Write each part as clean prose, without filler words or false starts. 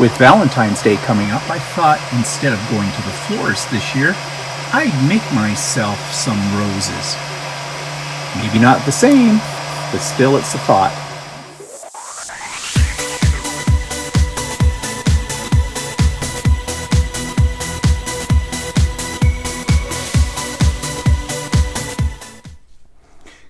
With Valentine's Day coming up, I thought instead of going to the florist this year, I'd make myself some roses. Maybe not the same, but still it's a thought.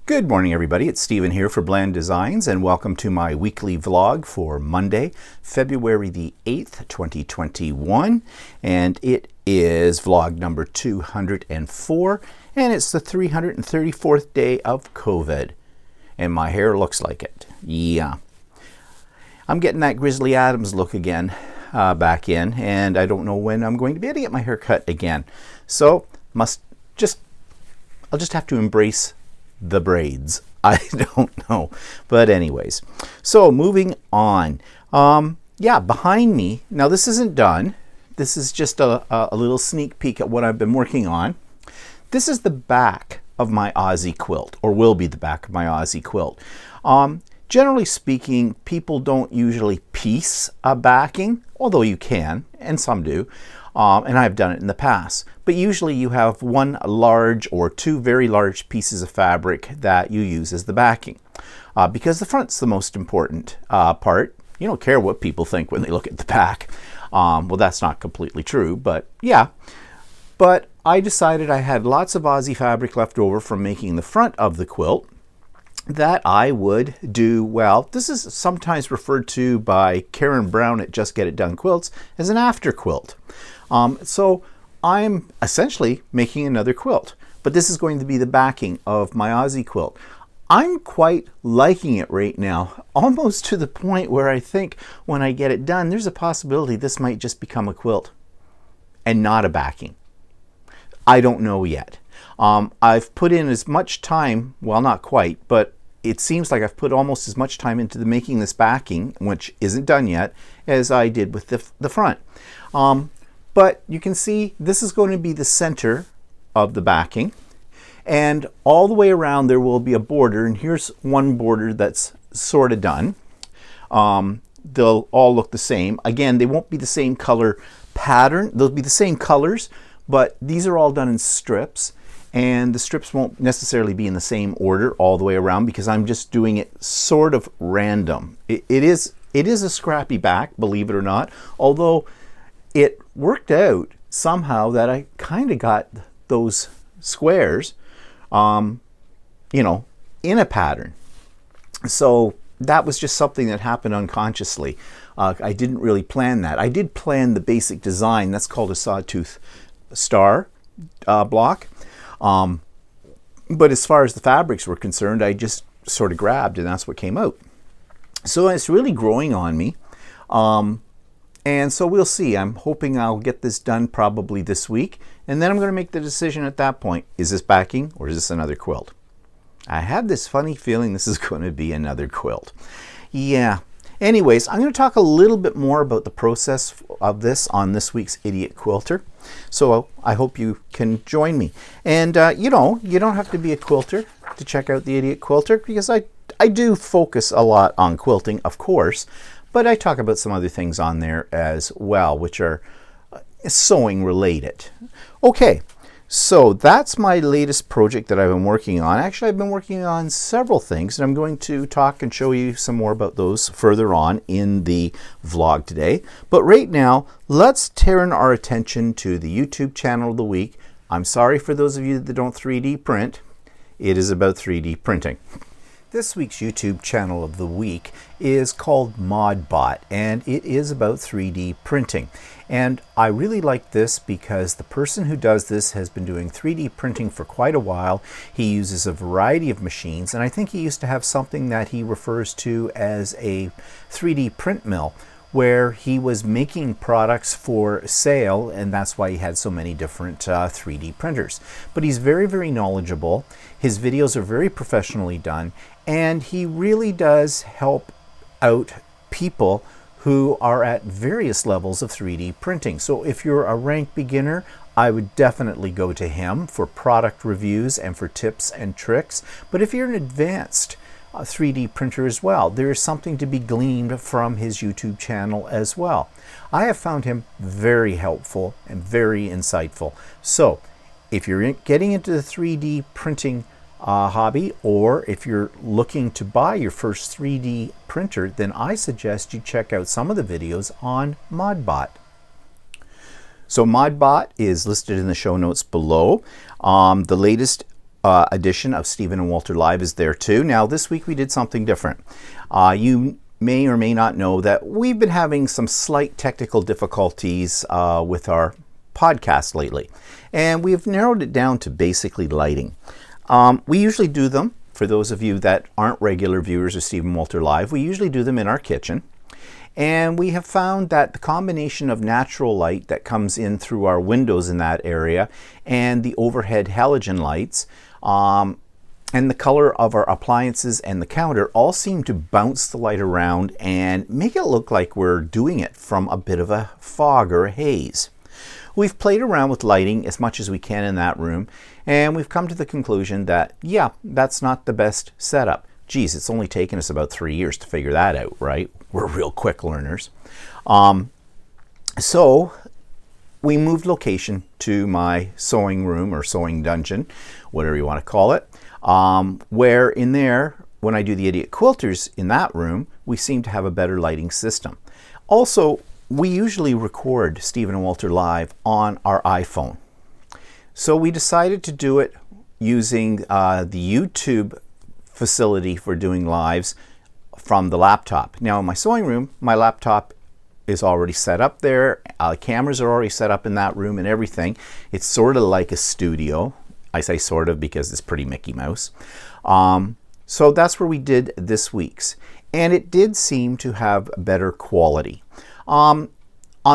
Good morning, everybody. It's Stephen here for Bland Designs, and welcome to my weekly vlog for Monday, February the 8th, 2021. And it is vlog number 204, and it's the 334th day of COVID. And my hair looks like it. Yeah. I'm getting that Grizzly Adams look again back in, and I don't know when I'm going to be able to get my hair cut again. So I'll just have to embrace the braids. I don't know, but anyways, so moving on. Yeah, behind me now, this isn't done. This is just a little sneak peek at what I've been working on. This is the back of my Aussie quilt, or will be the back of my Aussie quilt. Generally speaking, people don't usually piece a backing, although you can, and some do. And I've done it in the past. But usually you have one large or two very large pieces of fabric that you use as the backing. Because the front's the most important part. You don't care what people think when they look at the back. Well, that's not completely true, but yeah. But I decided I had lots of Aussie fabric left over from making the front of the quilt that I would do, well, this is sometimes referred to by Karen Brown at Just Get It Done Quilts as an after quilt. So I'm essentially making another quilt, but this is going to be the backing of my Aussie quilt. I'm quite liking it right now, almost to the point where I think when I get it done, there's a possibility this might just become a quilt and not a backing. I don't know yet. I've put in as much time, well, not quite, but it seems like I've put almost as much time into making this backing, which isn't done yet, as I did with the front. But you can see this is going to be the center of the backing, and all the way around there will be a border, and here's one border that's sort of done. They'll all look the same. Again, they won't be the same color pattern. They'll be the same colors, but these are all done in strips, and the strips won't necessarily be in the same order all the way around because I'm just doing it sort of random. It is a scrappy back, believe it or not, although it worked out somehow that I kind of got those squares, you know, in a pattern. So that was just something that happened unconsciously. I didn't really plan that. I did plan the basic design. That's called a sawtooth star block. But as far as the fabrics were concerned, I just sort of grabbed and that's what came out. So it's really growing on me. And so we'll see. I'm hoping I'll get this done probably this week. And then I'm going to make the decision at that point. Is this backing or is this another quilt? I have this funny feeling this is going to be another quilt. Yeah. Anyways, I'm going to talk a little bit more about the process of this on this week's Idiot Quilter. So I hope you can join me. And, you know, you don't have to be a quilter to check out the Idiot Quilter because I do focus a lot on quilting, of course. But I talk about some other things on there as well, which are sewing related. Okay, so that's my latest project that I've been working on. Actually, I've been working on several things, and I'm going to talk and show you some more about those further on in the vlog today. But right now, let's turn our attention to the YouTube channel of the week. I'm sorry for those of you that don't 3D print. It is about 3D printing. This week's YouTube channel of the week is called ModBot, and it is about 3D printing. And I really like this because the person who does this has been doing 3D printing for quite a while. He uses a variety of machines, and I think he used to have something that he refers to as a 3D print mill, where he was making products for sale, and that's why he had so many different 3D printers. But he's very, very knowledgeable. His videos are very professionally done, and he really does help out people who are at various levels of 3D printing. So if you're a rank beginner, I would definitely go to him for product reviews and for tips and tricks. But if you're an advanced 3D printer as well. There is something to be gleaned from his YouTube channel as well. I have found him very helpful and very insightful. So if you're getting into the 3D printing hobby, or if you're looking to buy your first 3D printer, then I suggest you check out some of the videos on ModBot. So ModBot is listed in the show notes below. The latest edition of Stephen and Walter Live is there too. Now this week we did something different. You may or may not know that we've been having some slight technical difficulties with our podcast lately, and we've narrowed it down to basically lighting. We usually do them, for those of you that aren't regular viewers of Stephen Walter Live, we usually do them in our kitchen. And we have found that the combination of natural light that comes in through our windows in that area and the overhead halogen lights and the color of our appliances and the counter all seem to bounce the light around and make it look like we're doing it from a bit of a fog or a haze. We've played around with lighting as much as we can in that room, and we've come to the conclusion that, yeah, that's not the best setup. Geez, it's only taken us about 3 years to figure that out, right? We're real quick learners. So we moved location to my sewing room or sewing dungeon, whatever you want to call it, where in there, when I do the idiot quilters in that room, we seem to have a better lighting system. Also, we usually record Stephen and Walter Live on our iPhone. So we decided to do it using the YouTube facility for doing lives from the laptop. Now in my sewing room, my laptop is already set up there. Cameras are already set up in that room and everything. It's sort of like a studio. I say sort of because it's pretty Mickey Mouse. So that's where we did this week's. And it did seem to have better quality. On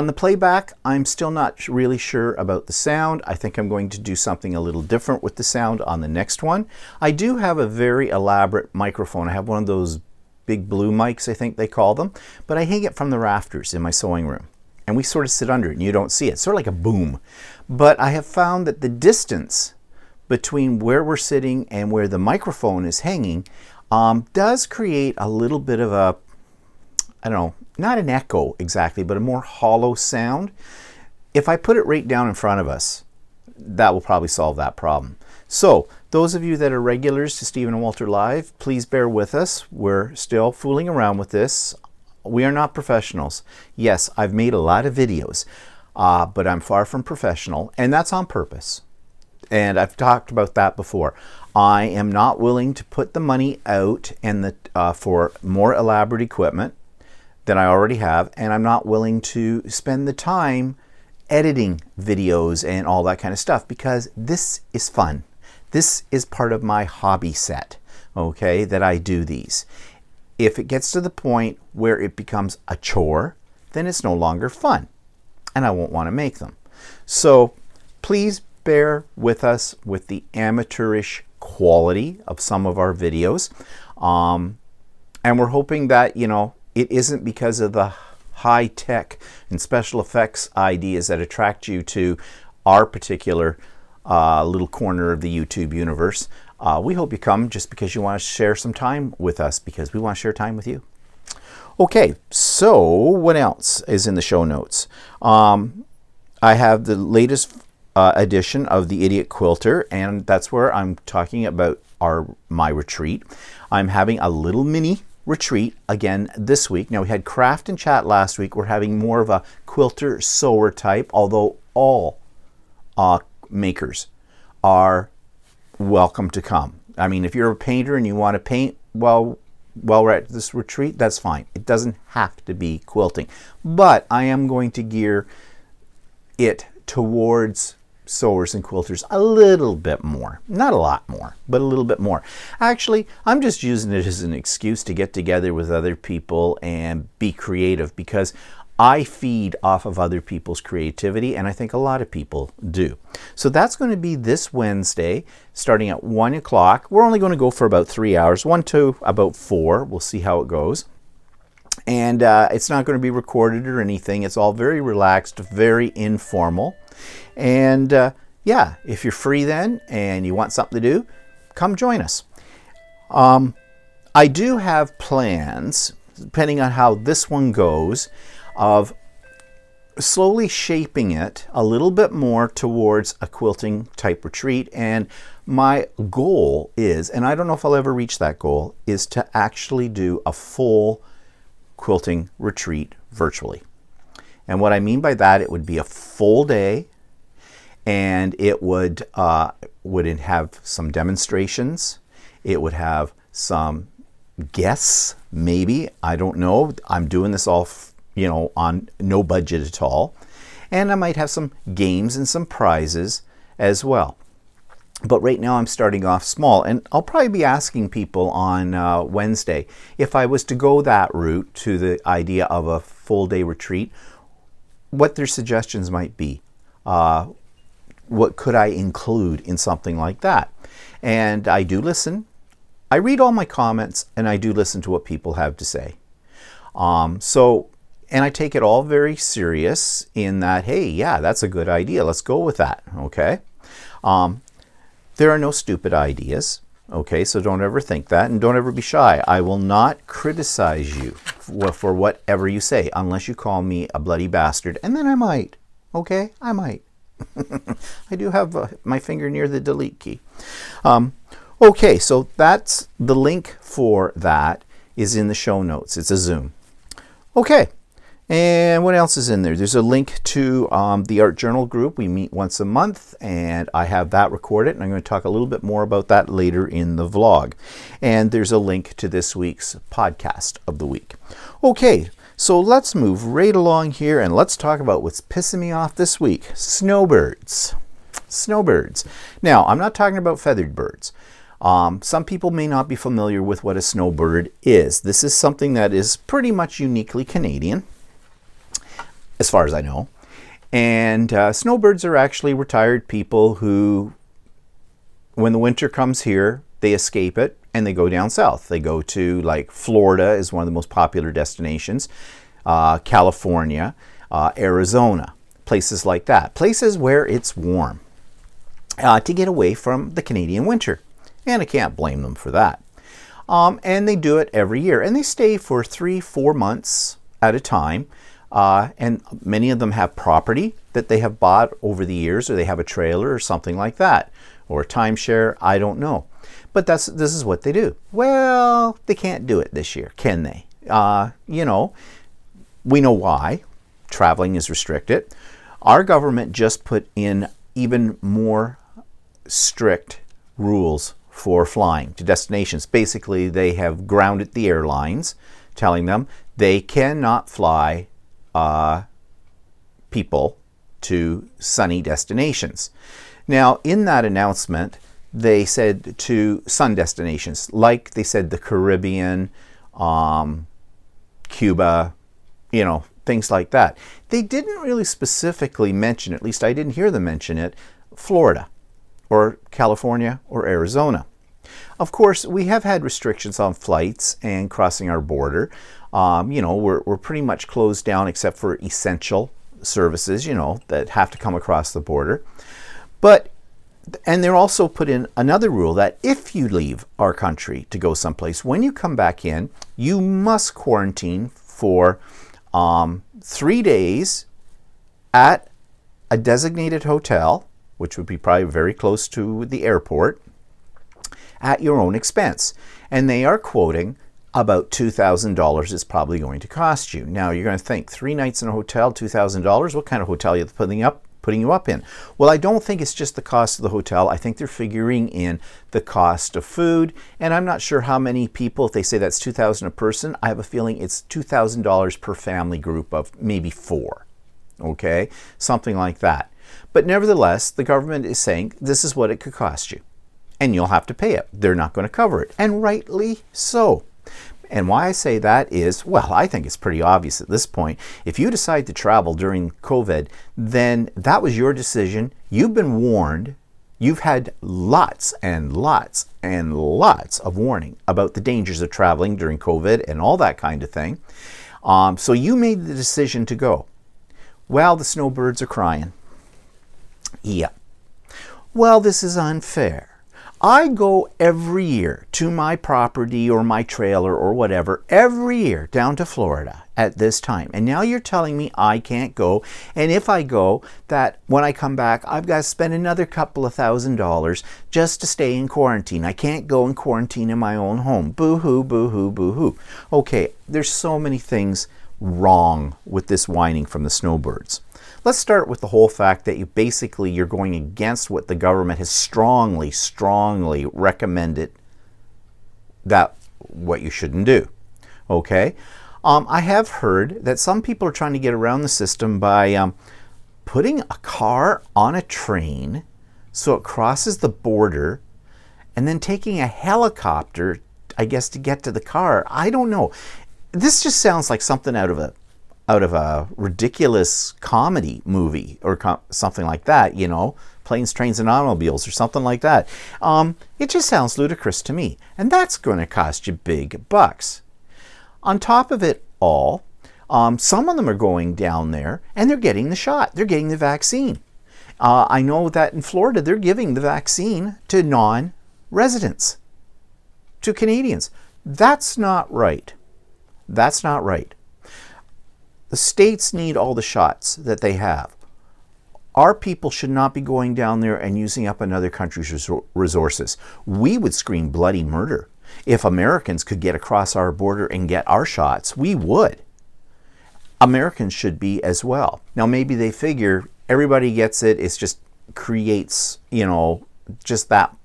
the playback, I'm still not really sure about the sound. I think I'm going to do something a little different with the sound on the next one. I do have a very elaborate microphone. I have one of those big blue mics, I think they call them, but I hang it from the rafters in my sewing room. And we sort of sit under it and you don't see it. It's sort of like a boom. But I have found that the distance between where we're sitting and where the microphone is hanging does create a little bit of a, I don't know, not an echo exactly, but a more hollow sound. If I put it right down in front of us, that will probably solve that problem. So those of you that are regulars to Stephen and Walter Live, please bear with us. We're still fooling around with this. We are not professionals. Yes, I've made a lot of videos, but I'm far from professional, and that's on purpose. And I've talked about that before. I am not willing to put the money out and for more elaborate equipment than I already have, and I'm not willing to spend the time editing videos and all that kind of stuff because this is fun. This is part of my hobby set, okay, that I do these. If it gets to the point where it becomes a chore, then it's no longer fun, and I won't want to make them. So please bear with us with the amateurish quality of some of our videos, and we're hoping that, you know, it isn't because of the high-tech and special effects ideas that attract you to our particular little corner of the YouTube universe. We hope you come just because you want to share some time with us, because we want to share time with you. Okay, so what else is in the show notes? I have the latest edition of the Idiot Quilter, and that's where I'm talking about my retreat. I'm having a little mini retreat again this week. Now we had craft and chat last week. We're having more of a quilter sewer type, although all makers are welcome to come. I mean, if you're a painter and you want to paint while we're at this retreat, that's fine. It doesn't have to be quilting, but I am going to gear it towards sewers and quilters a little bit more. Not a lot more, but a little bit more. Actually, I'm just using it as an excuse to get together with other people and be creative, because I feed off of other people's creativity, and I think a lot of people do. So that's going to be this Wednesday, starting at 1 o'clock. We're only going to go for about 3 hours, 1 to about 4. We'll see how it goes. And it's not going to be recorded or anything. It's all very relaxed, very informal. And yeah, if you're free then and you want something to do, come join us. I do have plans, depending on how this one goes, of slowly shaping it a little bit more towards a quilting type retreat. And my goal is, and I don't know if I'll ever reach that goal, is to actually do a full quilting retreat virtually. And what I mean by that, it would be a full day, and it would have some demonstrations. It would have some guests, maybe. I don't know. I'm doing this all on no budget at all. And I might have some games and some prizes as well. But right now I'm starting off small, and I'll probably be asking people on Wednesday if I was to go that route to the idea of a full day retreat, what their suggestions might be. What could I include in something like that? And I do listen. I read all my comments, and I do listen to what people have to say. And I take it all very serious in that, hey, yeah, that's a good idea. Let's go with that, okay? There are no stupid ideas, okay? So don't ever think that, and don't ever be shy. I will not criticize you for whatever you say, unless you call me a bloody bastard, and then I might, okay? I might. I do have my finger near the delete key. Okay, so that's the link for that is in the show notes. It's a Zoom. Okay. And what else is in there? There's a link to the art journal group. We meet once a month, and I have that recorded, and I'm going to talk a little bit more about that later in the vlog. And there's a link to this week's podcast of the week. Okay, so let's move right along here, and let's talk about what's pissing me off this week. Snowbirds. Snowbirds. Now, I'm not talking about feathered birds. Some people may not be familiar with what a snowbird is. This is something that is pretty much uniquely Canadian, as far as I know. And snowbirds are actually retired people who, when the winter comes here, they escape it and they go down south. They go to, like, Florida is one of the most popular destinations, California, Arizona, places like that. Places where it's warm to get away from the Canadian winter. And I can't blame them for that. And they do it every year. And they stay for 3-4 months at a time. And many of them have property that they have bought over the years, or they have a trailer or something like that, or a timeshare, I don't know. But this is what they do. Well, they can't do it this year, can they? We know why. Traveling is restricted. Our government just put in even more strict rules for flying to destinations. Basically, they have grounded the airlines, telling them they cannot fly people to sunny destinations. Now, in that announcement, they said to sun destinations, like they said the Caribbean, Cuba, things like that. They didn't really specifically mention, at least I didn't hear them mention it, Florida or California or Arizona. Of course, we have had restrictions on flights and crossing our border. We're pretty much closed down except for essential services, that have to come across the border. And they're also put in another rule that if you leave our country to go someplace, when you come back in, you must quarantine for 3 days at a designated hotel, which would be probably very close to the airport, at your own expense. And they are quoting about $2,000 it's probably going to cost you. Now, you're going to think, 3 nights in a hotel, $2,000? What kind of hotel are you putting you up in? Well, I don't think it's just the cost of the hotel. I think they're figuring in the cost of food. And I'm not sure how many people, if they say that's $2,000 a person, I have a feeling it's $2,000 per family group of maybe 4. Okay? Something like that. But nevertheless, the government is saying this is what it could cost you. And you'll have to pay it. They're not going to cover it. And rightly so. And why I say that is, well, I think it's pretty obvious at this point. If you decide to travel during COVID, then that was your decision. You've been warned. You've had lots and lots and lots of warning about the dangers of traveling during COVID and all that kind of thing. So you made the decision to go. Well, the snowbirds are crying. Yeah. Well, this is unfair. I go every year to my property or my trailer or whatever, every year down to Florida at this time. And now you're telling me I can't go. And if I go, that when I come back, I've got to spend another couple of $1,000s just to stay in quarantine. I can't go in quarantine in my own home. Boo-hoo, boo-hoo, boo-hoo. Okay, there's so many things wrong with this whining from the Snowbirds. Let's start with the whole fact that you're going against what the government has strongly, strongly recommended that what you shouldn't do. Okay? I have heard that some people are trying to get around the system by putting a car on a train so it crosses the border and then taking a helicopter, I guess, to get to the car. I don't know. This just sounds like something out of a ridiculous comedy movie or something like that, you know, Planes, Trains, and Automobiles or something like that. It just sounds ludicrous to me. And that's going to cost you big bucks. On top of it all, some of them are going down there and they're getting the shot. They're getting the vaccine. I know that in Florida, they're giving the vaccine to non-residents, to Canadians. That's not right. That's not right. The states need all the shots that they have. Our people should not be going down there and using up another country's resources. We would scream bloody murder. If Americans could get across our border and get our shots, we would. Americans should be as well. Now, maybe they figure everybody gets it. It just creates, you know, just that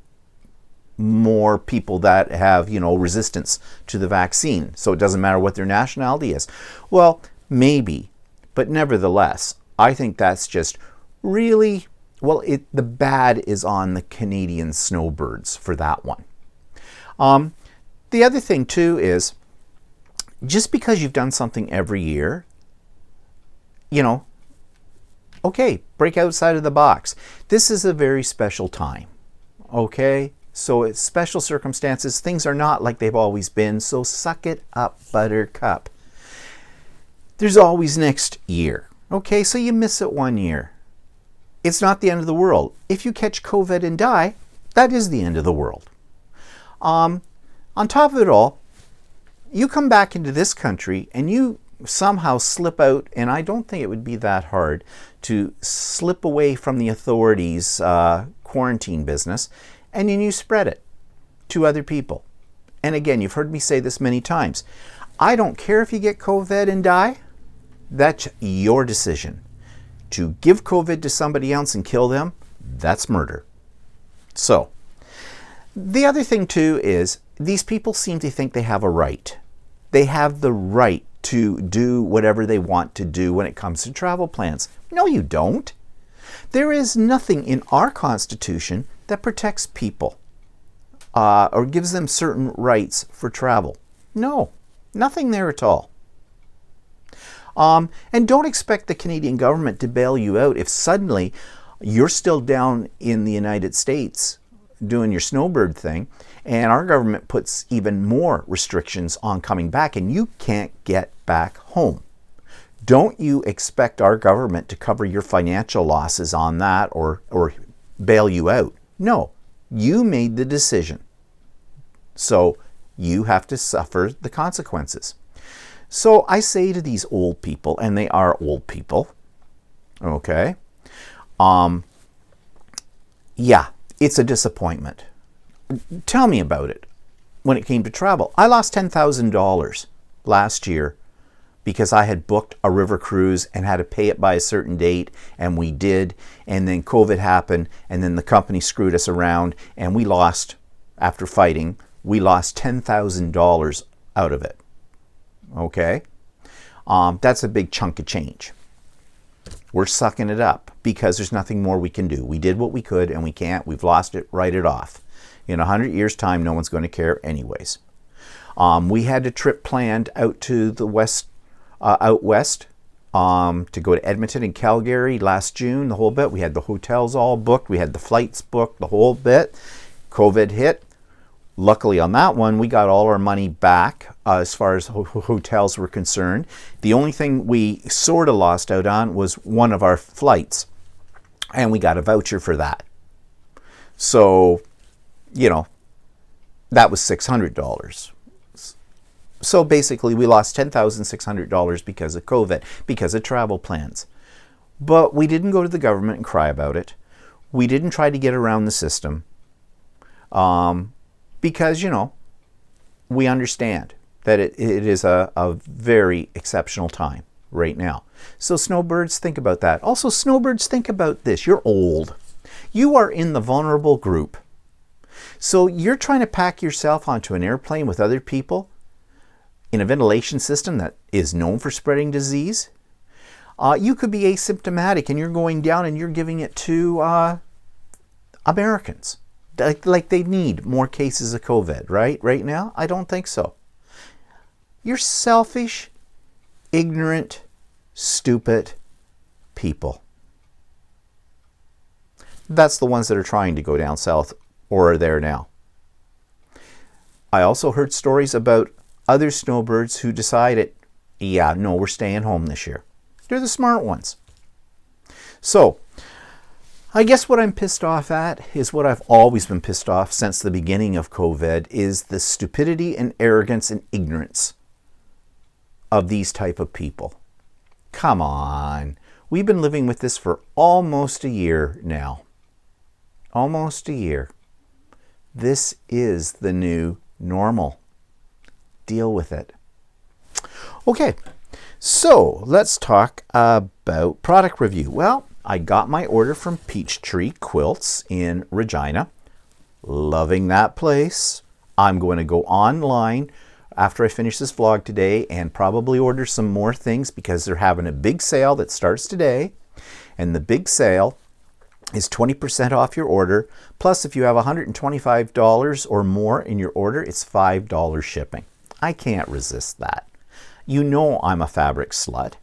more people that have, you know, resistance to the vaccine. So it doesn't matter what their nationality is. Well, maybe, but nevertheless, I think that's just really, well, the bad is on the Canadian Snowbirds for that one. The other thing too is, just because you've done something every year, you know, okay, break outside of the box. This is a very special time, okay? So it's special circumstances. Things are not like they've always been, so suck it up, buttercup. There's always next year. Okay, so you miss it 1 year. It's not the end of the world. If you catch COVID and die, that is the end of the world. On top of it all, you come back into this country and you somehow slip out, and I don't think it would be that hard to slip away from the authorities' quarantine business, and then you spread it to other people. And again, you've heard me say this many times. I don't care if you get COVID and die. That's your decision. To give COVID to somebody else and kill them, that's murder. So, the other thing too is these people seem to think they have a right. They have the right to do whatever they want to do when it comes to travel plans. No, you don't. There is nothing in our Constitution that protects people or gives them certain rights for travel. No, nothing there at all. And don't expect the Canadian government to bail you out if suddenly you're still down in the United States doing your snowbird thing and our government puts even more restrictions on coming back and you can't get back home. Don't you expect our government to cover your financial losses on that or bail you out. No, you made the decision. So you have to suffer the consequences. So I say to these old people, and they are old people, okay, yeah, it's a disappointment. Tell me about it. When it came to travel, I lost $10,000 last year because I had booked a river cruise and had to pay it by a certain date, and we did, and then COVID happened, and then the company screwed us around, and we lost, after fighting, we lost $10,000 out of it. Okay? That's a big chunk of change. We're sucking it up because there's nothing more we can do. We did what we could and we can't. We've lost it. Write it off. In 100 years' time, no one's going to care anyways. We had a trip planned out to the west, out west, to go to Edmonton and Calgary last June, the whole bit. We had the hotels all booked. We had the flights booked, the whole bit. COVID hit. Luckily on that one, we got all our money back as far as hotels were concerned. The only thing we sort of lost out on was one of our flights, and we got a voucher for that. So, you know, that was $600. So basically we lost $10,600 because of COVID, because of travel plans. But we didn't go to the government and cry about it. We didn't try to get around the system because, you know, we understand that it is a very exceptional time right now. So Snowbirds, think about that. Also, Snowbirds, think about this. You're old. You are in the vulnerable group. So you're trying to pack yourself onto an airplane with other people in a ventilation system that is known for spreading disease. You could be asymptomatic and you're going down and you're giving it to Americans. Like they need more cases of COVID, right now? I don't think so. You're selfish, ignorant, stupid people. That's the ones that are trying to go down south or are there now. I also heard stories about other snowbirds who decided, yeah, no, we're staying home this year. They're the smart ones. So, I guess what I'm pissed off at is what I've always been pissed off since the beginning of COVID, is the stupidity and arrogance and ignorance of these type of people. Come on. We've been living with this for almost a year now. Almost a year. This is the new normal. Deal with it. Okay, so let's talk about product review. Well, I got my order from Peachtree Quilts in Regina. Loving that place. I'm going to go online after I finish this vlog today and probably order some more things because they're having a big sale that starts today. And the big sale is 20% off your order. Plus, if you have $125 or more in your order, it's $5 shipping. I can't resist that. You know I'm a fabric slut.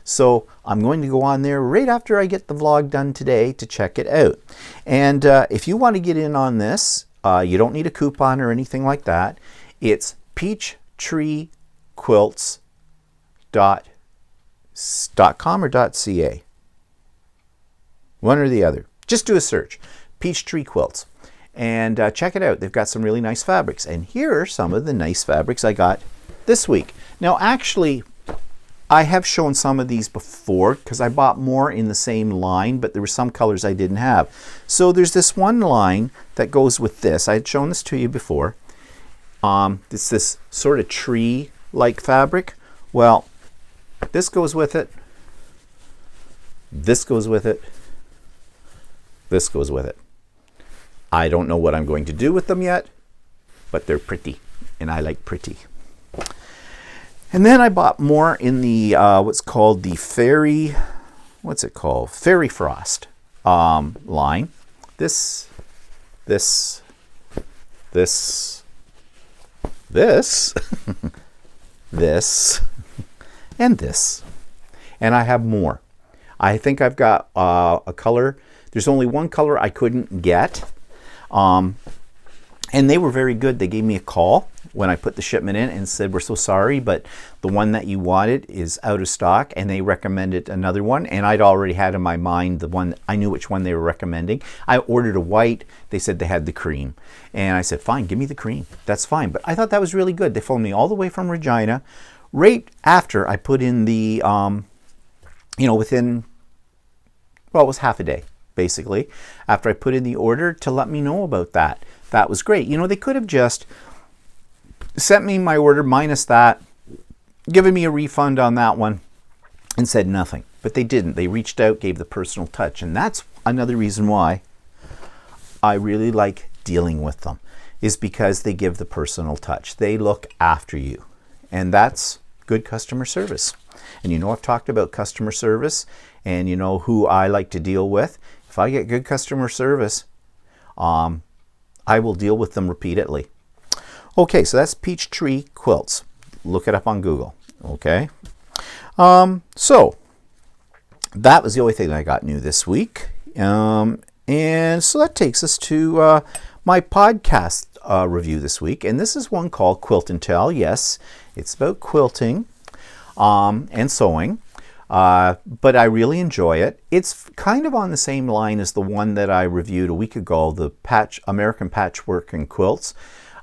So I'm going to go on there right after I get the vlog done today to check it out. And if you want to get in on this, you don't need a coupon or anything like that. It's peachtreequilts.com or .ca. One or the other. Just do a search. Peachtree Quilts. And check it out. They've got some really nice fabrics. And here are some of the nice fabrics I got this week. Now, actually, I have shown some of these before because I bought more in the same line, but there were some colors I didn't have. So there's this one line that goes with this. I had shown this to you before. It's this sort of tree-like fabric. Well, this goes with it. This goes with it. This goes with it. I don't know what I'm going to do with them yet, but they're pretty, and I like pretty. And then I bought more in the what's called the Fairy Frost line. This, this, and this. And I have more. I think I've got a color. There's only one color I couldn't get. And they were very good. They gave me a call when I put the shipment in and said, we're so sorry, but the one that you wanted is out of stock, and they recommended another one. And I'd already had in my mind the one, I knew which one they were recommending. I ordered a white. They said they had the cream. And I said, fine, give me the cream. That's fine. But I thought that was really good. They phoned me all the way from Regina right after I put in the, within, well, it was half a day, basically, after I put in the order to let me know about that. That was great. They could have just sent me my order minus that, given me a refund on that one, and said nothing. But they didn't. They reached out, gave the personal touch. And that's another reason why I really like dealing with them, is because they give the personal touch. They look after you. And that's good customer service. And I've talked about customer service, and who I like to deal with. If I get good customer service, I will deal with them repeatedly. Okay, so that's Peachtree Quilts. Look it up on Google. Okay. So that was the only thing that I got new this week. And so that takes us to my podcast review this week. And this is one called Quilt and Tell. Yes, it's about quilting and sewing. but I really enjoy it. It's kind of on the same line as the one that I reviewed a week ago, the American Patchwork and Quilts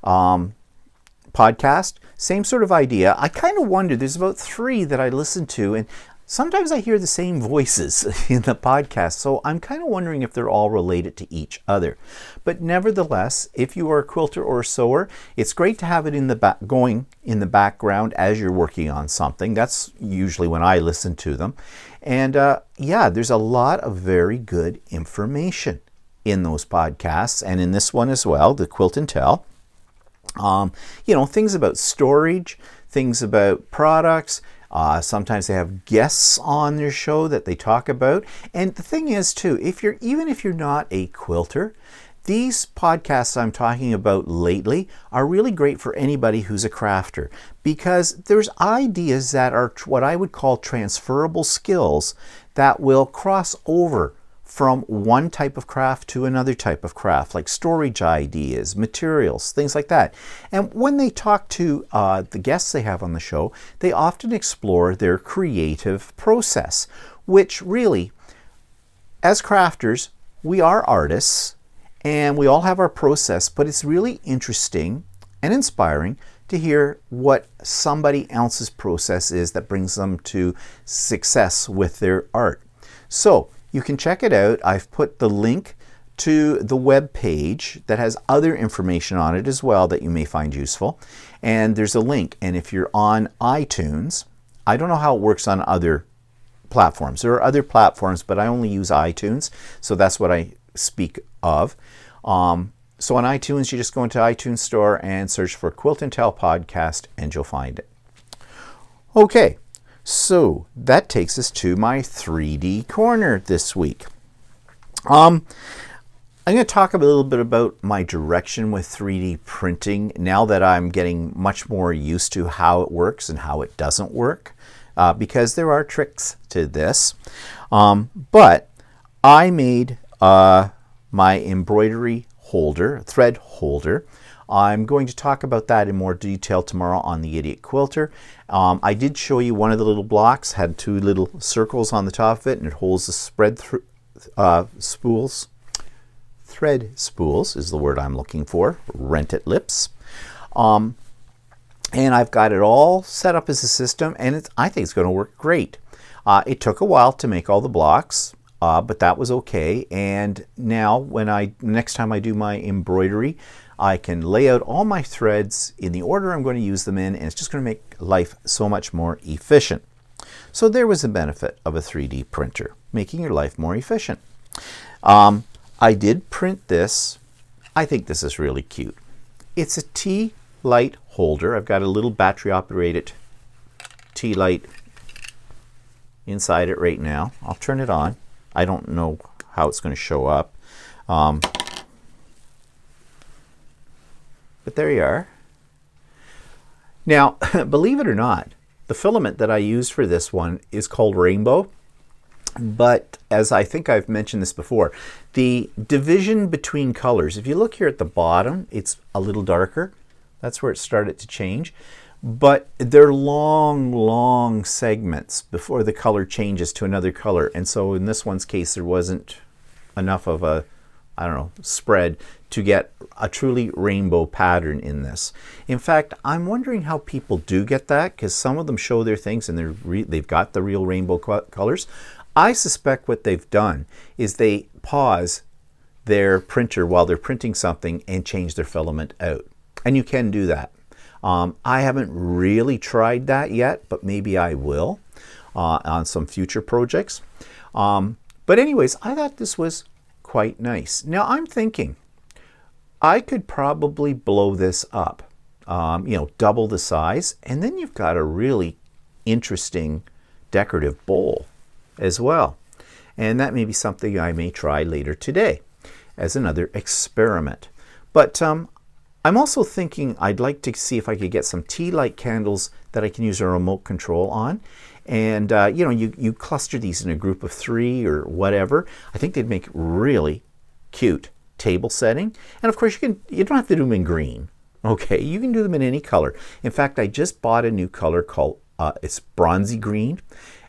podcast. Same sort of idea. I kind of wonder, there's about 3 that I listen to, and sometimes I hear the same voices in the podcast, so I'm kind of wondering if they're all related to each other. But nevertheless, if you are a quilter or a sewer, it's great to have it in the going in the background as you're working on something. That's usually when I listen to them. And yeah, there's a lot of very good information in those podcasts, and in this one as well, the Quilt and Tell. You know, things about storage, things about products. Sometimes they have guests on their show that they talk about. And the thing is too, even if you're not a quilter, these podcasts I'm talking about lately are really great for anybody who's a crafter, because there's ideas that are what I would call transferable skills that will cross over from one type of craft to another type of craft, like storage ideas, materials, things like that. And when they talk to the guests they have on the show, they often explore their creative process, which really, as crafters, we are artists and we all have our process, but it's really interesting and inspiring to hear what somebody else's process is that brings them to success with their art. So you can check it out. I've put the link to the web page that has other information on it as well that you may find useful. And there's a link. And if you're on iTunes, I don't know how it works on other platforms. There are other platforms, but I only use iTunes, so that's what I speak of. So on iTunes, you just go into iTunes Store and search for Quilt and Tell Podcast, and you'll find it. Okay. So that takes us to my 3D corner this week. I'm going to talk a little bit about my direction with 3D printing now that I'm getting much more used to how it works and how it doesn't work, because there are tricks to this. But I made my embroidery holder, thread holder. I'm going to talk about that in more detail tomorrow on the Idiot Quilter. I did show you one of the little blocks, had 2 little circles on the top of it, and it holds the spools. Thread spools is the word I'm looking for, rented lips. And I've got it all set up as a system, and I think it's going to work great. It took a while to make all the blocks, but that was okay. And now next time I do my embroidery, I can lay out all my threads in the order I'm going to use them in, and it's just going to make life so much more efficient. So there was a benefit of a 3D printer, making your life more efficient. I did print this. I think this is really cute. It's a tea light holder. I've got a little battery operated tea light inside it right now. I'll turn it on. I don't know how it's going to show up. But there you are. Now, believe it or not, the filament that I used for this one is called Rainbow. But as I think I've mentioned this before, the division between colors, if you look here at the bottom, it's a little darker. That's where it started to change. But they're long, long segments before the color changes to another color. And so in this one's case, there wasn't enough of a, spread to get a truly rainbow pattern in this. In fact, I'm wondering how people do get that, because some of them show their things and they've got the real rainbow colors. I suspect what they've done is they pause their printer while they're printing something and change their filament out. And you can do that. I haven't really tried that yet, but maybe I will on some future projects. But anyways, I thought this was quite nice. Now I'm thinking I could probably blow this up, double the size, and then you've got a really interesting decorative bowl as well. And that may be something I may try later today as another experiment. But I'm also thinking I'd like to see if I could get some tea light candles that I can use a remote control on. And you cluster these in a group of 3 or whatever. I think they'd make really cute table setting. And of course, you don't have to do them in green. Okay, you can do them in any color. In fact, I just bought a new color called it's bronzy green.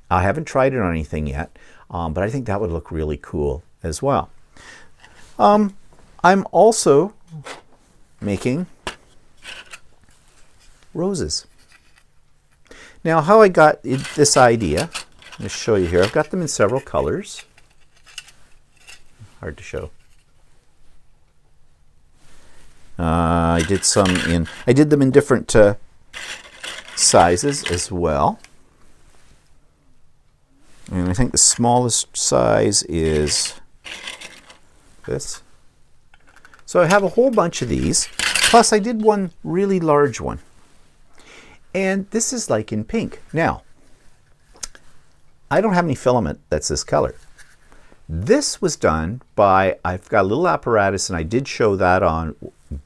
I haven't tried it on anything yet, but I think that would look really cool as well. I'm also making roses. Now, how I got this idea, let me show you here. I've got them in several colors. Hard to show. I did them in different sizes as well. And I think the smallest size is this. So I have a whole bunch of these. Plus I did one really large one. And this is like in pink. Now, I don't have any filament that's this color. This was done by, I've got a little apparatus, and I did show that on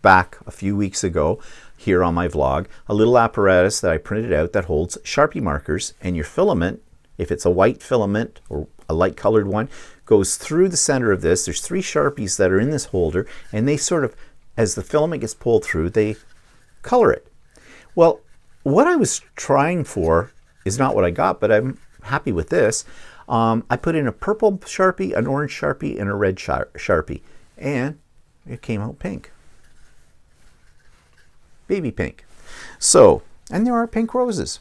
back a few weeks ago here on my vlog, a little apparatus that I printed out that holds Sharpie markers, and your filament, if it's a white filament or a light colored one, goes through the center of this. There's 3 Sharpies that are in this holder, and they sort of, as the filament gets pulled through, they color it. Well, what I was trying for is not what I got, but I'm happy with this. I put in a purple Sharpie, an orange Sharpie, and a red Sharpie, and it came out pink. Baby pink. So, and there are pink roses.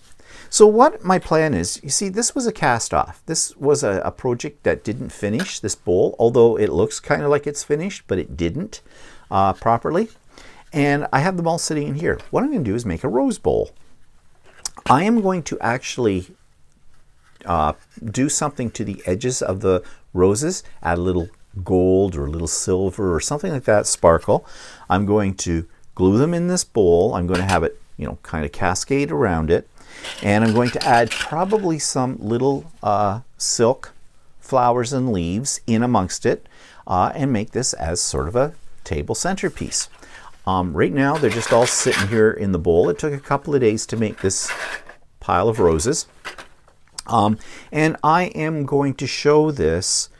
So what my plan is, you see, this was a cast off. This was a project that didn't finish, this bowl, although it looks kind of like it's finished, but it didn't properly. And I have them all sitting in here. What I'm going to do is make a rose bowl. I am going to actually do something to the edges of the roses, add a little gold or a little silver or something like that, sparkle. I'm going to glue them in this bowl. I'm going to have it, you know, kind of cascade around it. And I'm going to add probably some little silk flowers and leaves in amongst it and make this as sort of a table centerpiece. Right now they're just all sitting here in the bowl. It took a couple of days to make this pile of roses. And I am going to show this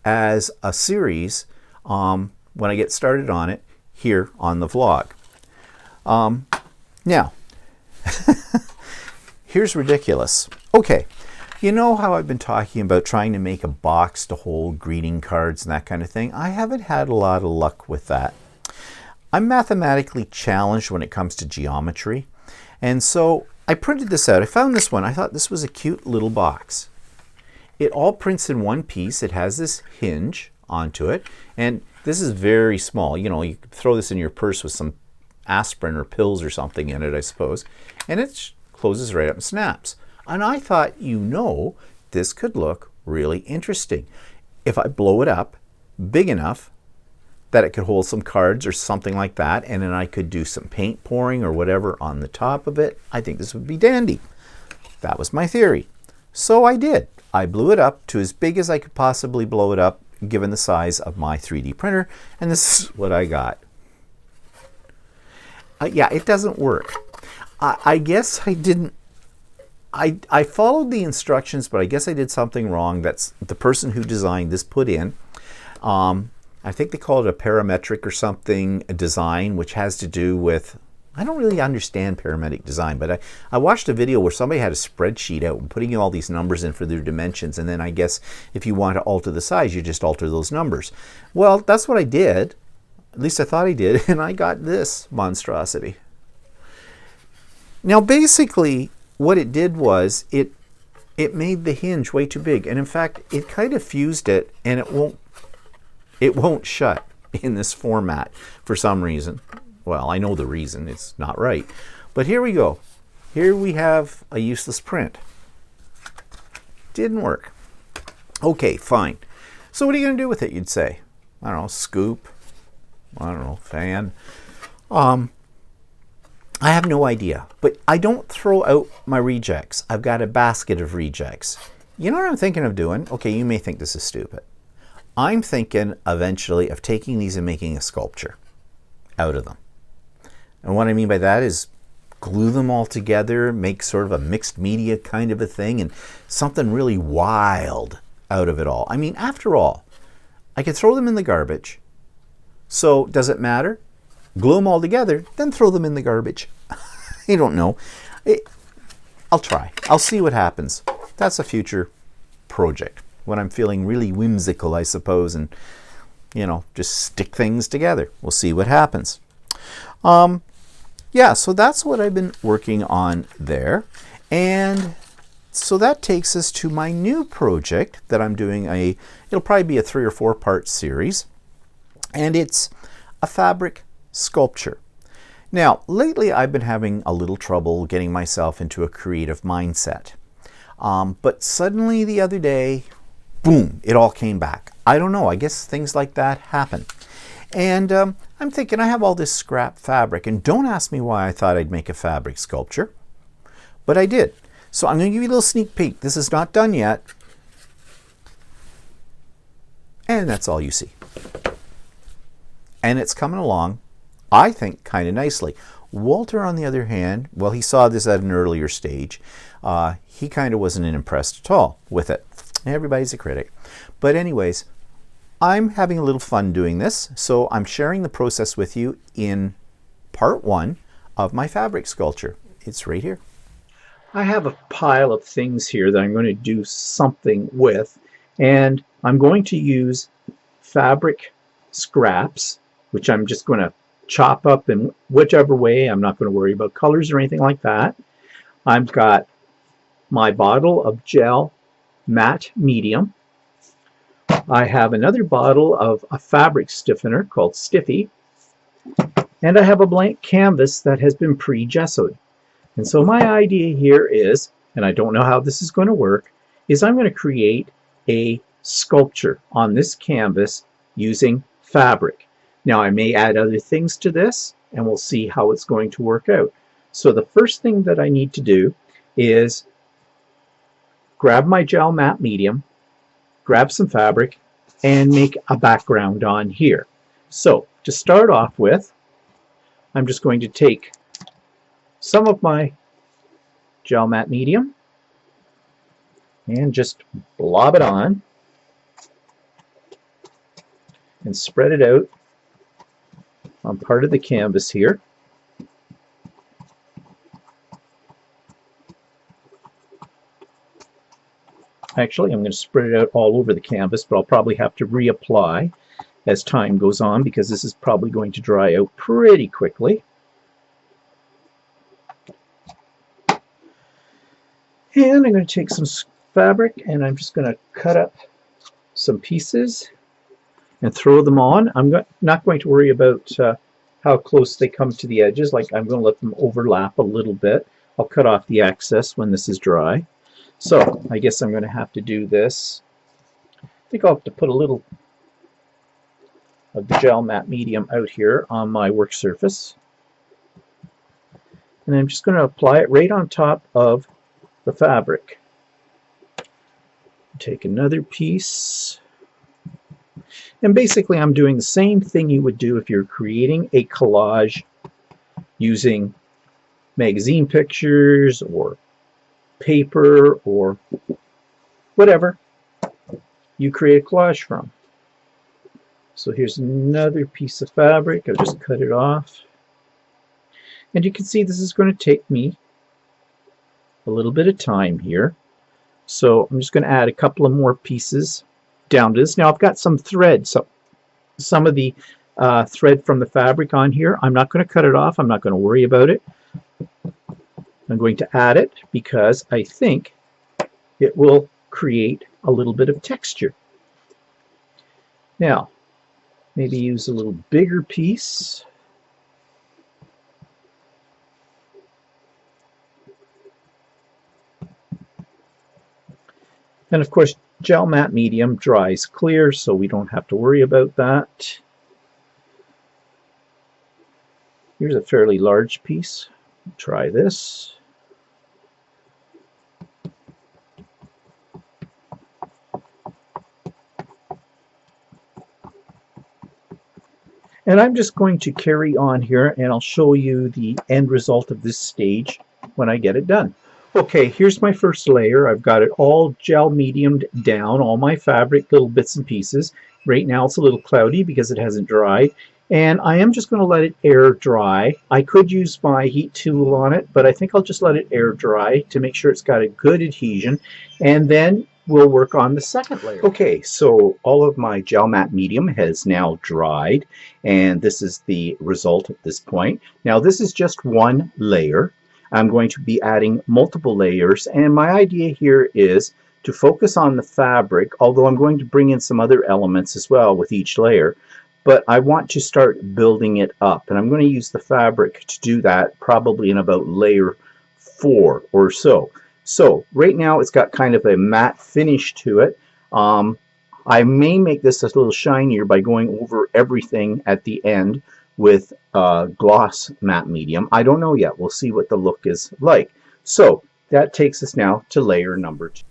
as a series when I get started on it here on the vlog. Now, here's ridiculous. Okay, you know how I've been talking about trying to make a box to hold greeting cards and that kind of thing? I haven't had a lot of luck with that. I'm mathematically challenged when it comes to geometry, and so I printed this out. I found this one. I thought this was a cute little box. It all prints in one piece. It has this hinge onto it, and this is very small. You know, you could throw this in your purse with some aspirin or pills or something in it, I suppose, and it closes right up and snaps. And I thought, you know, this could look really interesting if I blow it up big enough that it could hold some cards or something like that, and then I could do some paint pouring or whatever on the top of it. I think this would be dandy. That was my theory. So I did. I blew it up to as big as I could possibly blow it up, given the size of my 3D printer, and this is what I got. Yeah, it doesn't work. I guess I didn't. I followed the instructions, but I guess I did something wrong. That's the person who designed this put in. I think they call it a parametric or something, a design, which has to do with, I don't really understand parametric design, but I watched a video where somebody had a spreadsheet out and putting all these numbers in for their dimensions, and then I guess if you want to alter the size, you just alter those numbers. Well, that's what I did. At least I thought I did, and I got this monstrosity. Now, basically, what it did was it made the hinge way too big, and in fact, it kind of fused it, and it won't shut in this format for some reason. Well, I know the reason. It's not right. But here we go. Here we have a useless print. Didn't work. Okay, fine. So what are you going to do with it, you'd say? I don't know, scoop. I don't know, fan. I have no idea. But I don't throw out my rejects. I've got a basket of rejects. You know what I'm thinking of doing? Okay, you may think this is stupid. I'm thinking eventually of taking these and making a sculpture out of them. And what I mean by that is glue them all together, make sort of a mixed media kind of a thing, and something really wild out of it all. I mean, after all, I could throw them in the garbage. So does it matter? Glue them all together, then throw them in the garbage. I don't know. I'll try. I'll see what happens. That's a future project, when I'm feeling really whimsical, I suppose, and, you know, just stick things together. We'll see what happens. Yeah, so that's what I've been working on there. And so that takes us to my new project that I'm doing. It'll probably be a 3 or 4 part series, and it's a fabric sculpture. Now, lately I've been having a little trouble getting myself into a creative mindset. But suddenly the other day, boom, it all came back. I don't know, I guess things like that happen. And I'm thinking, I have all this scrap fabric, and don't ask me why I thought I'd make a fabric sculpture, but I did. So I'm going to give you a little sneak peek. This is not done yet. And that's all you see. And it's coming along, I think, kind of nicely. Walter, on the other hand, well, he saw this at an earlier stage. He kind of wasn't impressed at all with it. Everybody's a critic. But anyways, I'm having a little fun doing this, so I'm sharing the process with you in part 1 of my fabric sculpture. It's right here. I have a pile of things here that I'm going to do something with, and I'm going to use fabric scraps, which I'm just going to chop up in whichever way. I'm not going to worry about colors or anything like that. I've got my bottle of gel matte medium. I have another bottle of a fabric stiffener called Stiffy, and I have a blank canvas that has been pre-gessoed. And so my idea here is, and I don't know how this is going to work, is I'm going to create a sculpture on this canvas using fabric. Now I may add other things to this, and we'll see how it's going to work out. So the first thing that I need to do is grab my gel matte medium, grab some fabric, and make a background on here. So to start off with, I'm just going to take some of my gel matte medium and just blob it on and spread it out on part of the canvas here. Actually, I'm going to spread it out all over the canvas, but I'll probably have to reapply as time goes on because this is probably going to dry out pretty quickly. And I'm going to take some fabric and I'm just going to cut up some pieces and throw them on. I'm not going to worry about how close they come to the edges. Like, I'm going to let them overlap a little bit. I'll cut off the excess when this is dry. So I guess I'm going to have to do this. I think I'll have to put a little of the gel matte medium out here on my work surface. And I'm just going to apply it right on top of the fabric. Take another piece. And basically I'm doing the same thing you would do if you're creating a collage using magazine pictures or paper or whatever you create a collage from. So here's another piece of fabric. I'll just cut it off. And you can see this is going to take me a little bit of time here. So I'm just going to add a couple of more pieces down to this. Now I've got some thread, so some of the thread from the fabric on here. I'm not going to cut it off. I'm not going to worry about it. I'm going to add it because I think it will create a little bit of texture. Now, maybe use a little bigger piece. And of course, gel matte medium dries clear, so we don't have to worry about that. Here's a fairly large piece. Try this. And I'm just going to carry on here, and I'll show you the end result of this stage when I get it done. Okay, here's my first layer. I've got it all gel mediumed down, all my fabric, little bits and pieces. Right now it's a little cloudy because it hasn't dried. And I am just going to let it air dry. I could use my heat tool on it, but I think I'll just let it air dry to make sure it's got a good adhesion. And then we'll work on the second layer. Okay, so all of my gel matte medium has now dried, and this is the result at this point. Now this is just one layer. I'm going to be adding multiple layers, and my idea here is to focus on the fabric, although I'm going to bring in some other elements as well with each layer. But I want to start building it up, and I'm going to use the fabric to do that probably in about layer 4 or so. So right now it's got kind of a matte finish to it. I may make this a little shinier by going over everything at the end with gloss matte medium. I don't know yet. We'll see what the look is like. So that takes us now to layer number 2.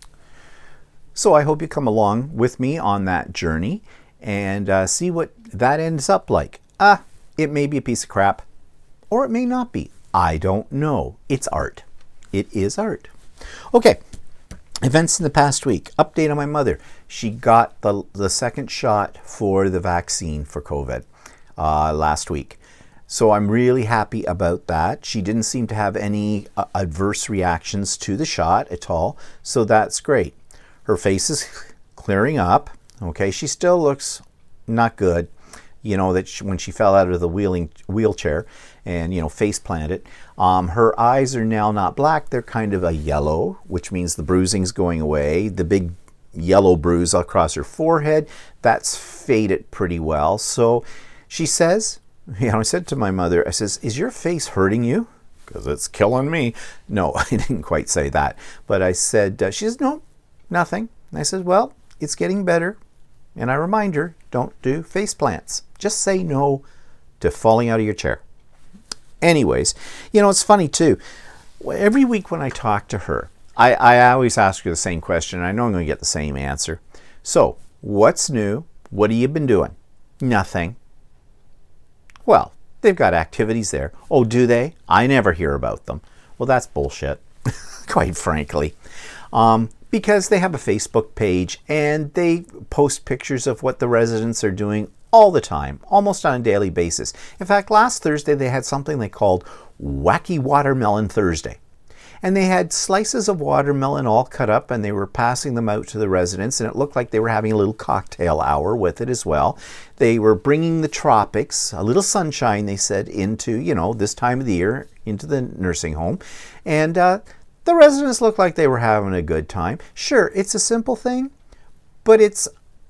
So I hope you come along with me on that journey and see what that ends up like. It may be a piece of crap, or it may not be. I don't know. It's art. It is art. Okay, events in the past week. Update on my mother. She got the second shot for the vaccine for COVID last week. So I'm really happy about that. She didn't seem to have any adverse reactions to the shot at all, so that's great. Her face is clearing up. Okay, she still looks not good. You know, that when she fell out of the wheelchair and, you know, face planted, her eyes are now not black. They're kind of a yellow, which means the bruising's going away. The big yellow bruise across her forehead, that's faded pretty well. So she says, you know, I said to my mother, I says, is your face hurting you? Because it's killing me. No, I didn't quite say that. But I said, she says, no, nothing. And I said, well, it's getting better. And I remind her, don't do face plants. Just say no to falling out of your chair. Anyways, you know, it's funny too. Every week when I talk to her, I always ask her the same question. I know I'm going to get the same answer. So, what's new? What have you been doing? Nothing. Well, they've got activities there. Oh, do they? I never hear about them. Well, that's bullshit, quite frankly. Because they have a Facebook page and they post pictures of what the residents are doing all the time, almost on a daily basis. In fact, last Thursday they had something they called Wacky Watermelon Thursday. And they had slices of watermelon all cut up and they were passing them out to the residents, and it looked like they were having a little cocktail hour with it as well. They were bringing the tropics, a little sunshine, they said, into, you know, this time of the year, into the nursing home. And the residents looked like they were having a good time. Sure, it's a simple thing, but it's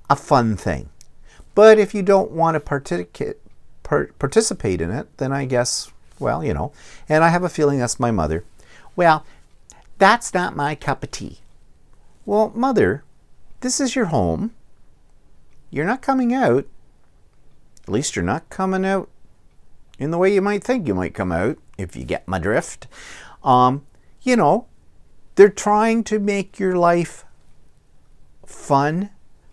a fun thing. But if you don't want to participate in it, then I guess, well, you know, and I have a feeling that's my mother. Well, that's not my cup of tea. Well, mother, this is your home. You're not coming out. At least you're not coming out in the way you might think you might come out, if you get my drift. You know, they're trying to make your life fun.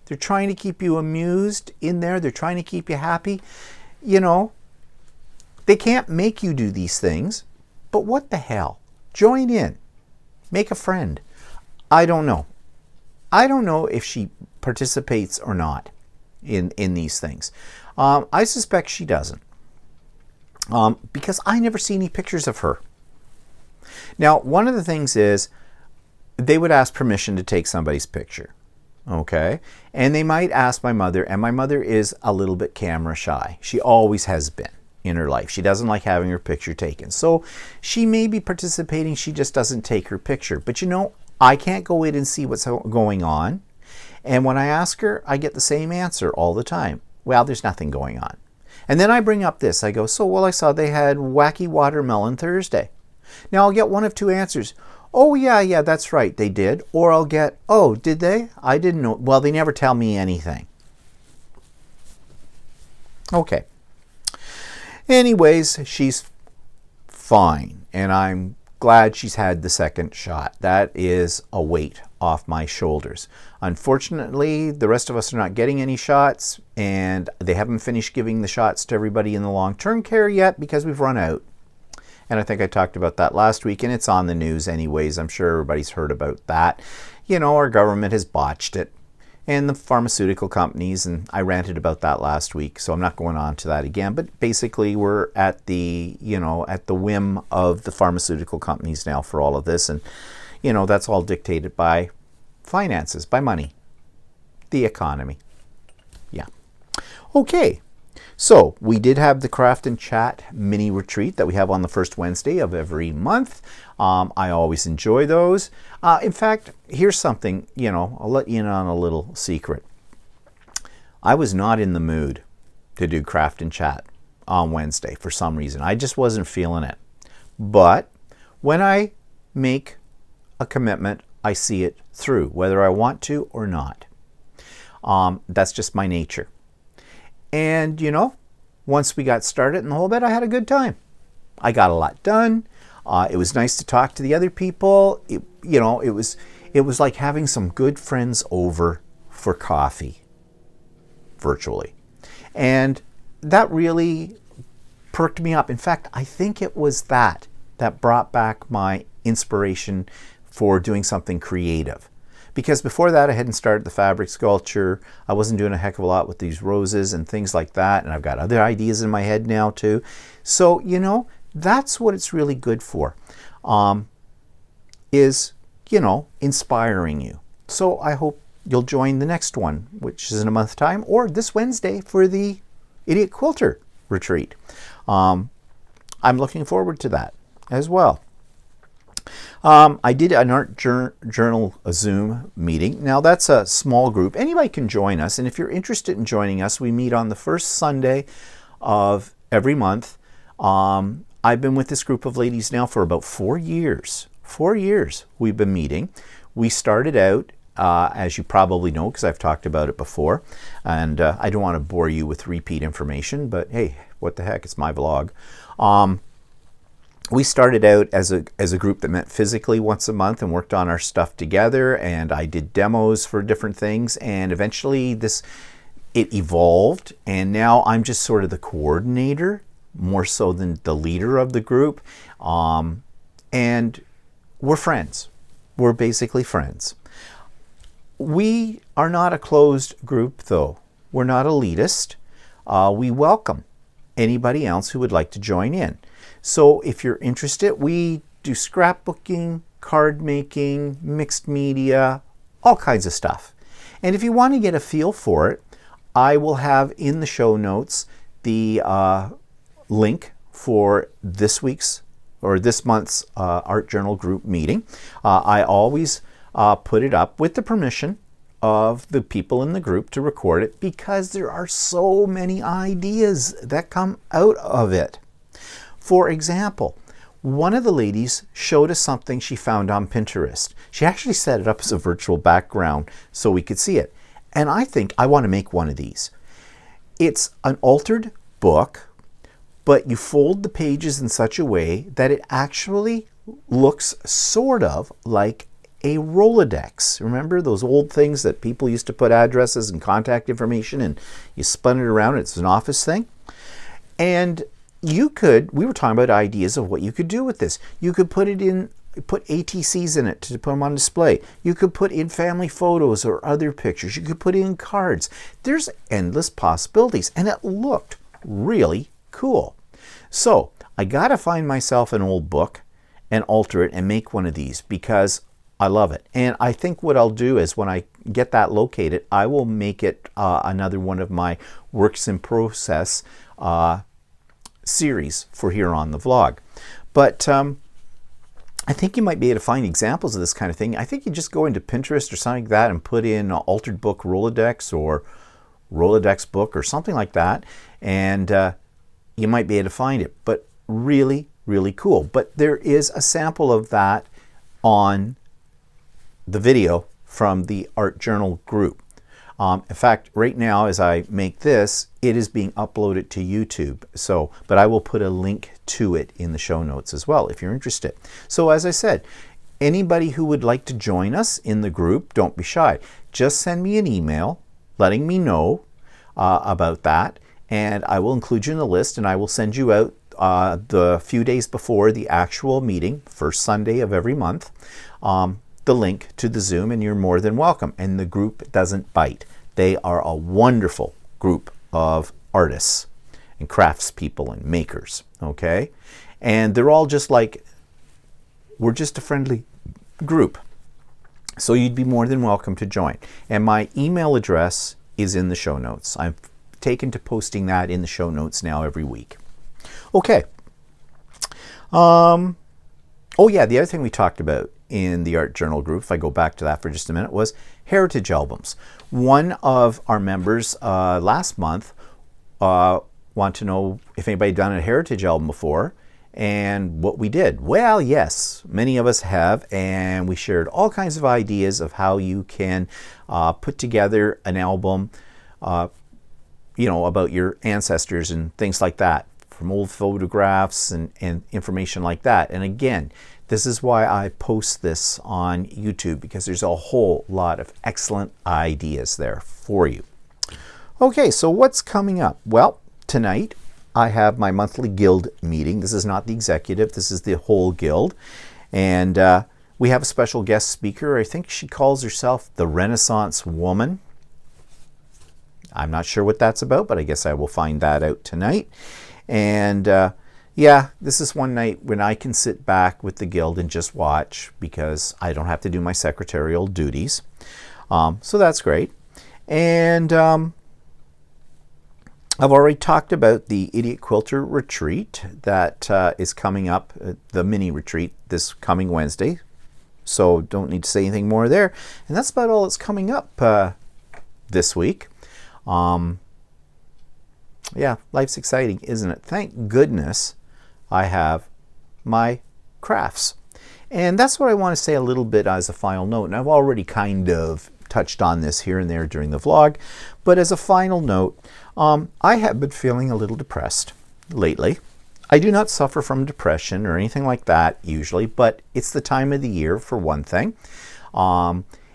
They're trying to keep you amused in there. They're trying to keep you happy. You know, they can't make you do these things, but what the hell? Join in. Make a friend. I don't know. I don't know if she participates or not in these things. I suspect she doesn't. Because I never see any pictures of her. Now, one of the things is they would ask permission to take somebody's picture. Okay? And they might ask my mother, and my mother is a little bit camera shy. She always has been in her life. She doesn't like having her picture taken. So she may be participating, she just doesn't take her picture. But you know, I can't go in and see what's going on. And when I ask her, I get the same answer all the time. Well, there's nothing going on. And then I bring up this. I go, so, well, I saw they had Wacky Watermelon Thursday. Now I'll get one of two answers. Oh, yeah, that's right, they did. Or I'll get, oh, did they? I didn't know. Well, they never tell me anything. Okay. Anyways, she's fine. And I'm glad she's had the second shot. That is a weight off my shoulders. Unfortunately, the rest of us are not getting any shots, and they haven't finished giving the shots to everybody in the long-term care yet because we've run out. And I think I talked about that last week, and it's on the news anyways. I'm sure everybody's heard about that. You know, our government has botched it, and the pharmaceutical companies, and I ranted about that last week, so I'm not going on to that again. But basically, we're at the, you know, at the whim of the pharmaceutical companies now for all of this, and, you know, that's all dictated by finances. By money, the economy. Yeah. Okay. So we did have the Craft and Chat mini retreat that we have on the first Wednesday of every month. I always enjoy those. In fact, here's something, I'll let you in on a little secret. I was not in the mood to do Craft and Chat on Wednesday for some reason. I just wasn't feeling it. But when I make a commitment, I see it through, whether I want to or not. That's just my nature. And, once we got started in the whole bit, I had a good time. I got a lot done. It was nice to talk to the other people. It was like having some good friends over for coffee, virtually. And that really perked me up. In fact, I think it was that brought back my inspiration for doing something creative. Because before that, I hadn't started the fabric sculpture. I wasn't doing a heck of a lot with these roses and things like that. And I've got other ideas in my head now too. So, that's what it's really good for, is, inspiring you. So I hope you'll join the next one, which is in a month's time, or this Wednesday for the Idiot Quilter retreat. I'm looking forward to that as well. I did an art journal Zoom meeting. Now that's a small group. Anybody can join us. And if you're interested in joining us, we meet on the first Sunday of every month. I've been with this group of ladies now for about 4 years. 4 years we've been meeting. We started out, as you probably know, because I've talked about it before. And I don't want to bore you with repeat information, but hey, what the heck, it's my vlog. We started out as a group that met physically once a month and worked on our stuff together, and I did demos for different things, and eventually it evolved, and now I'm just sort of the coordinator more so than the leader of the group, and we're friends. We're basically friends. We are not a closed group though. We're not elitist. We welcome anybody else who would like to join in. So if you're interested, we do scrapbooking, card making, mixed media, all kinds of stuff. And if you want to get a feel for it, I will have in the show notes the link for this week's or this month's art journal group meeting. I always put it up with the permission of the people in the group to record it, because there are so many ideas that come out of it. For example, one of the ladies showed us something she found on Pinterest. She actually set it up as a virtual background so we could see it. And I think I want to make one of these. It's an altered book, but you fold the pages in such a way that it actually looks sort of like a Rolodex. Remember those old things that people used to put addresses and contact information, and you spun it around, it's an office thing? And we were talking about ideas of what you could do with this. You could put ATCs in it to put them on display. You could put in family photos or other pictures. You could put in cards. There's endless possibilities, and it looked really cool. So I got to find myself an old book and alter it and make one of these, because I love it. And I think what I'll do is when I get that located, I will make it another one of my works in process series for here on the vlog. But I think you might be able to find examples of this kind of thing. I think you just go into Pinterest or something like that and put in altered book Rolodex or Rolodex book or something like that, and you might be able to find it. But really, really cool. But there is a sample of that on the video from the art journal group. In fact, right now as I make this, it is being uploaded to YouTube. But I will put a link to it in the show notes as well if you're interested. So as I said, anybody who would like to join us in the group, don't be shy. Just send me an email letting me know about that, and I will include you in the list, and I will send you out the few days before the actual meeting, first Sunday of every month, the link to the Zoom, and you're more than welcome. And the group doesn't bite. They are a wonderful group of artists and craftspeople and makers, okay? And they're all just like, we're just a friendly group. So you'd be more than welcome to join. And my email address is in the show notes. I've taken to posting that in the show notes now every week. Okay. Oh yeah, the other thing we talked about in the art journal group, if I go back to that for just a minute, was heritage albums. One of our members last month wanted to know if anybody had done a heritage album before and what we did. Well, yes, many of us have, and we shared all kinds of ideas of how you can put together an album, about your ancestors and things like that, from old photographs and information like that. And again, this is why I post this on YouTube, because there's a whole lot of excellent ideas there for you. Okay, so what's coming up? Well, tonight I have my monthly guild meeting. This is not the executive, this is the whole guild. And we have a special guest speaker. I think she calls herself the Renaissance Woman. I'm not sure what that's about, but I guess I will find that out tonight. And yeah, this is one night when I can sit back with the guild and just watch, because I don't have to do my secretarial duties. So that's great. And I've already talked about the Idiot Quilter retreat that is coming up, the mini retreat this coming Wednesday. So don't need to say anything more there. And that's about all that's coming up this week. Yeah, life's exciting, isn't it? Thank goodness I have my crafts. And that's what I want to say a little bit as a final note. And I've already kind of touched on this here and there during the vlog. But as a final note, I have been feeling a little depressed lately. I do not suffer from depression or anything like that usually, but it's the time of the year for one thing.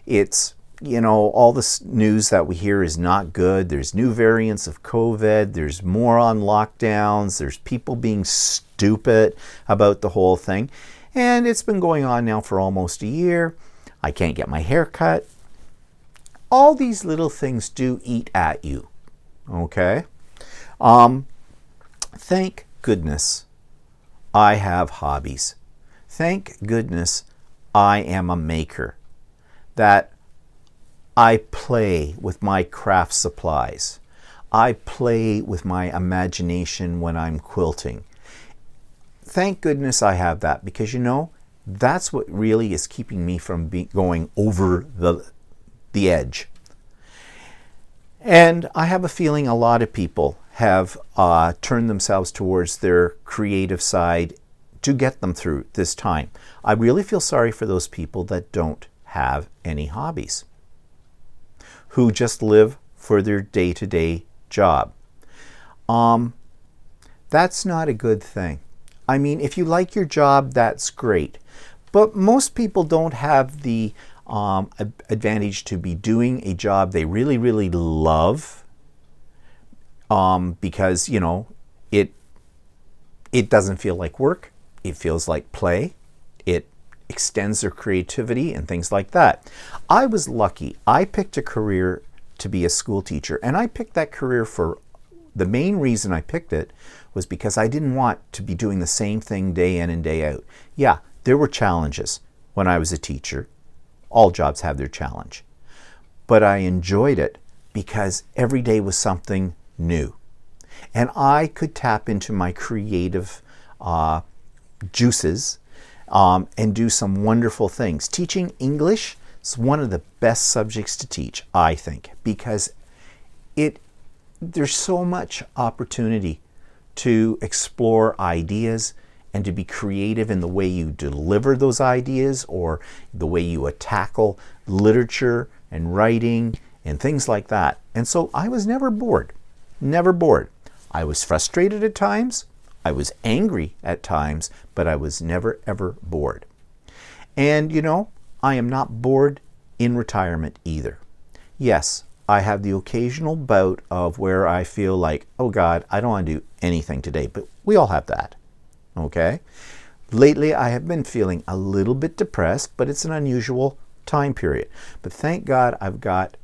It's all this news that we hear is not good. There's new variants of COVID. There's more on lockdowns. There's people being stupid about the whole thing. And it's been going on now for almost a year. I can't get my hair cut. All these little things do eat at you. Okay? Thank goodness I have hobbies. Thank goodness I am a maker. That I play with my craft supplies. I play with my imagination when I'm quilting. Thank goodness I have that, because that's what really is keeping me from going over the edge. And I have a feeling a lot of people have turned themselves towards their creative side to get them through this time. I really feel sorry for those people that don't have any hobbies, who just live for their day-to-day job. That's not a good thing. I mean, if you like your job, that's great. But most people don't have the advantage to be doing a job they really, really love, because, it doesn't feel like work. It feels like play. It extends their creativity and things like that. I was lucky. I picked a career to be a school teacher, and I picked that career for the main reason I picked it was because I didn't want to be doing the same thing day in and day out. Yeah, there were challenges when I was a teacher. All jobs have their challenge. But I enjoyed it because every day was something new. And I could tap into my creative juices and do some wonderful things. Teaching English is one of the best subjects to teach, I think, because there's so much opportunity to explore ideas and to be creative in the way you deliver those ideas or the way you tackle literature and writing and things like that. And so I was never bored, never bored. I was frustrated at times. I was angry at times, but I was never, ever bored. And, I am not bored in retirement either. Yes, I have the occasional bout of where I feel like, oh God, I don't want to do anything today, but we all have that, okay? Lately, I have been feeling a little bit depressed, but it's an unusual time period. But thank God I've got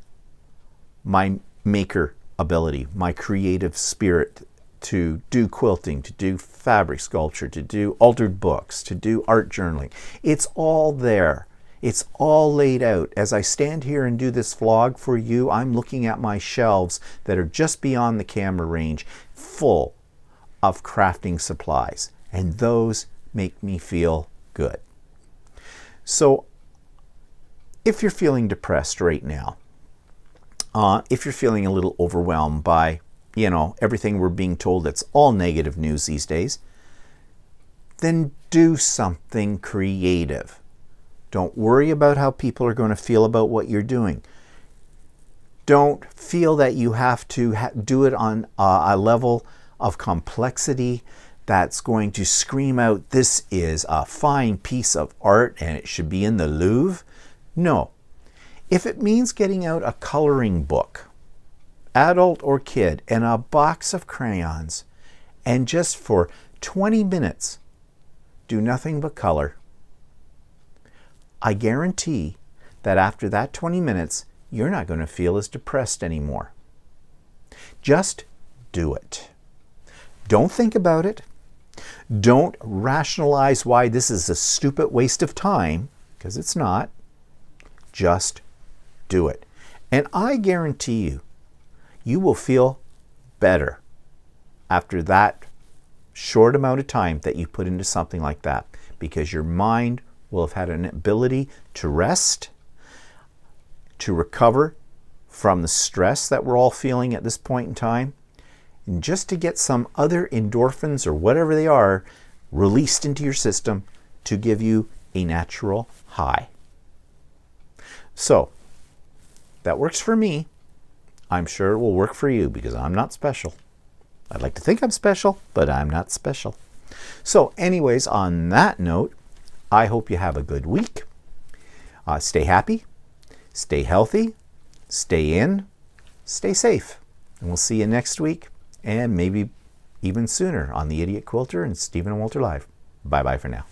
my maker ability, my creative spirit to do quilting, to do fabric sculpture, to do altered books, to do art journaling. It's all there. It's all laid out. As I stand here and do this vlog for you, I'm looking at my shelves that are just beyond the camera range, full of crafting supplies. And those make me feel good. So if you're feeling depressed right now, if you're feeling a little overwhelmed by, everything we're being told that's all negative news these days, then do something creative. Don't worry about how people are going to feel about what you're doing. Don't feel that you have to do it on a level of complexity that's going to scream out, this is a fine piece of art and it should be in the Louvre. No. If it means getting out a coloring book, adult or kid, and a box of crayons, and just for 20 minutes, do nothing but color, I guarantee that after that 20 minutes, you're not going to feel as depressed anymore. Just do it. Don't think about it. Don't rationalize why this is a stupid waste of time, because it's not. Just do it. And I guarantee you, you will feel better after that short amount of time that you put into something like that, because your mind will have had an ability to rest, to recover from the stress that we're all feeling at this point in time, and just to get some other endorphins or whatever they are released into your system to give you a natural high. So, that works for me. I'm sure it will work for you because I'm not special. I'd like to think I'm special, but I'm not special. So anyways, on that note, I hope you have a good week. Stay happy, stay healthy, stay in, stay safe. And we'll see you next week, and maybe even sooner on The Idiot Quilter and Stephen and Walter Live. Bye-bye for now.